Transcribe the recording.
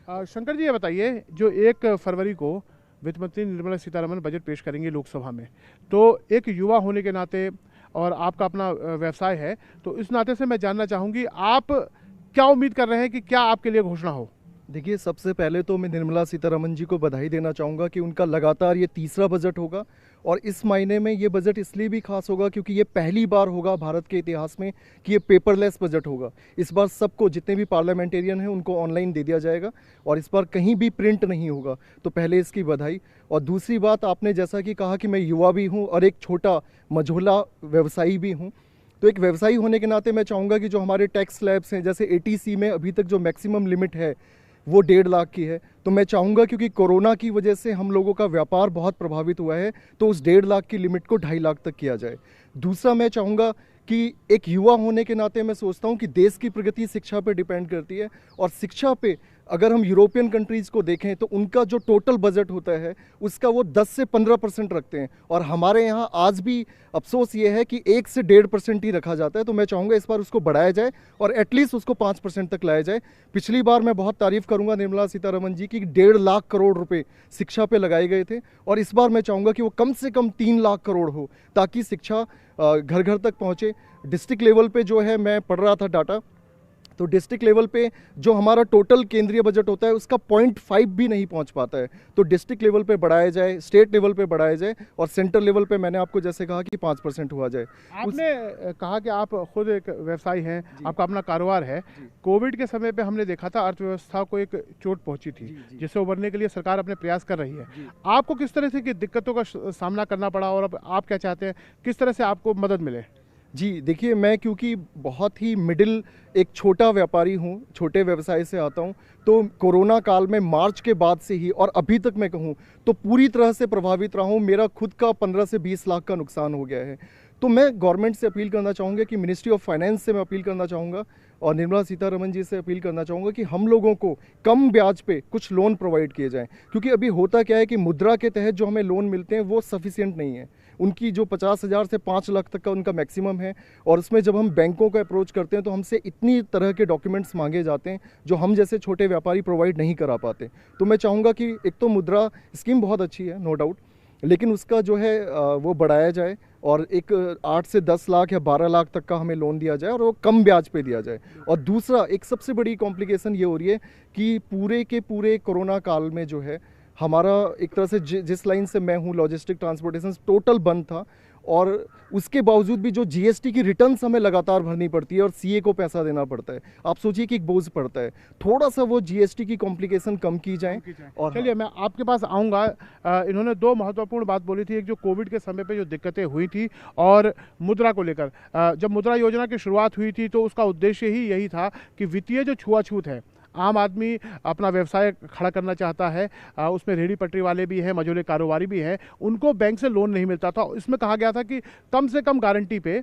शंकर जी, ये बताइए, जो 1 फरवरी को वित्त मंत्री निर्मला सीतारमण बजट पेश करेंगे लोकसभा में, तो एक युवा होने के नाते और आपका अपना व्यवसाय है, तो इस नाते से मैं जानना चाहूँगी, आप क्या उम्मीद कर रहे हैं कि क्या आपके लिए घोषणा हो? देखिए, सबसे पहले तो मैं निर्मला सीतारमण जी को बधाई देना चाहूँगा कि उनका लगातार ये तीसरा बजट होगा। और इस महीने में ये बजट इसलिए भी खास होगा क्योंकि ये पहली बार होगा भारत के इतिहास में कि ये पेपरलेस बजट होगा। इस बार सबको, जितने भी पार्लियामेंटेरियन हैं, उनको ऑनलाइन दे दिया जाएगा और इस बार कहीं भी प्रिंट नहीं होगा। तो पहले इसकी बधाई। और दूसरी बात, आपने जैसा कि कहा कि मैं युवा भी हूँ और एक छोटा मझोला व्यवसायी भी हूँ, तो एक व्यवसायी होने के नाते मैं चाहूँगा कि जो हमारे टैक्स स्लैब्स हैं, जैसे एटीसी में अभी तक जो मैक्सिमम लिमिट है वो 1.5 लाख की है, तो मैं चाहूँगा क्योंकि कोरोना की वजह से हम लोगों का व्यापार बहुत प्रभावित हुआ है, तो उस 1.5 लाख की लिमिट को 2.5 लाख तक किया जाए। दूसरा, मैं चाहूँगा कि एक युवा होने के नाते मैं सोचता हूँ कि देश की प्रगति शिक्षा पे डिपेंड करती है। और शिक्षा पे अगर हम यूरोपियन कंट्रीज़ को देखें तो उनका जो टोटल बजट होता है उसका वो 10 से 15% रखते हैं, और हमारे यहाँ आज भी अफसोस ये है कि 1 से 1.5% ही रखा जाता है। तो मैं चाहूँगा इस बार उसको बढ़ाया जाए और एटलीस्ट उसको 5% तक लाया जाए। पिछली बार मैं बहुत तारीफ़ करूँगा निर्मला सीतारमण जी की, 1.5 लाख करोड़ रुपए शिक्षा पे लगाए गए थे, और इस बार मैं चाहूँगा कि वो कम से कम 3 लाख करोड़ हो, ताकि शिक्षा घर घर तक पहुँचे। डिस्ट्रिक्ट लेवल पे जो है, मैं पढ़ रहा था डाटा, तो डिस्ट्रिक्ट लेवल पे जो हमारा टोटल केंद्रीय बजट होता है उसका 0.5 भी नहीं पहुंच पाता है। तो डिस्ट्रिक्ट लेवल पे बढ़ाया जाए, स्टेट लेवल पे बढ़ाया जाए, और सेंट्रल लेवल पे मैंने आपको जैसे कहा कि 5% हुआ जाए। आपने कहा कि आप खुद एक व्यवसायी हैं, आपका अपना कारोबार है। कोविड के समय पे हमने देखा था अर्थव्यवस्था को एक चोट पहुंची थी, जिससे उभरने के लिए सरकार अपने प्रयास कर रही है। आपको किस तरह से की दिक्कतों का सामना करना पड़ा और अब आप क्या चाहते हैं, किस तरह से आपको मदद मिले? जी देखिए, मैं क्योंकि बहुत ही मिडिल एक छोटा व्यापारी हूँ, छोटे व्यवसाय से आता हूँ, तो कोरोना काल में मार्च के बाद से ही और अभी तक मैं कहूँ तो पूरी तरह से प्रभावित रहा हूँ। मेरा खुद का 15 से 20 लाख का नुकसान हो गया है। तो मैं गवर्नमेंट से अपील करना चाहूँगा कि मिनिस्ट्री ऑफ फाइनेंस से मैं अपील करना चाहूँगा और निर्मला सीतारमण जी से अपील करना चाहूँगा कि हम लोगों को कम ब्याज पे कुछ लोन प्रोवाइड किए जाएं। क्योंकि अभी होता क्या है कि मुद्रा के तहत जो हमें लोन मिलते हैं वो सफिशिएंट नहीं है। उनकी जो 50,000 से 5 लाख तक का उनका मैक्सिमम है, और उसमें जब हम बैंकों को अप्रोच करते हैं तो हमसे इतनी तरह के डॉक्यूमेंट्स मांगे जाते हैं जो हम जैसे छोटे व्यापारी प्रोवाइड नहीं करा पाते। तो मैं चाहूँगा कि एक तो मुद्रा स्कीम बहुत अच्छी है, नो डाउट, लेकिन उसका जो है वो बढ़ाया जाए और एक 8 से 10 लाख या 12 लाख तक का हमें लोन दिया जाए और वो कम ब्याज पे दिया जाए। और दूसरा, एक सबसे बड़ी कॉम्प्लिकेशन ये हो रही है कि पूरे के पूरे कोरोना काल में जो है हमारा एक तरह से जिस लाइन से मैं हूँ, लॉजिस्टिक ट्रांसपोर्टेशन टोटल बंद था, और उसके बावजूद भी जो जीएसटी की रिटर्न्स हमें लगातार भरनी पड़ती है और सीए को पैसा देना पड़ता है। आप सोचिए कि एक बोझ पड़ता है। थोड़ा सा वो जीएसटी की कॉम्प्लिकेशन कम की जाए। और चलिए, मैं आपके पास आऊँगा। इन्होंने 2 महत्वपूर्ण बात बोली थी, एक जो कोविड के समय पे जो दिक्कतें हुई थी और मुद्रा को लेकर। जब मुद्रा योजना की शुरुआत हुई थी तो उसका उद्देश्य ही यही था कि वित्तीय जो छुआछूत है, आम आदमी अपना व्यवसाय खड़ा करना चाहता है, उसमें रेहड़ी पटरी वाले भी हैं, मझोले कारोबारी भी हैं, उनको बैंक से लोन नहीं मिलता था। इसमें कहा गया था कि कम से कम गारंटी पे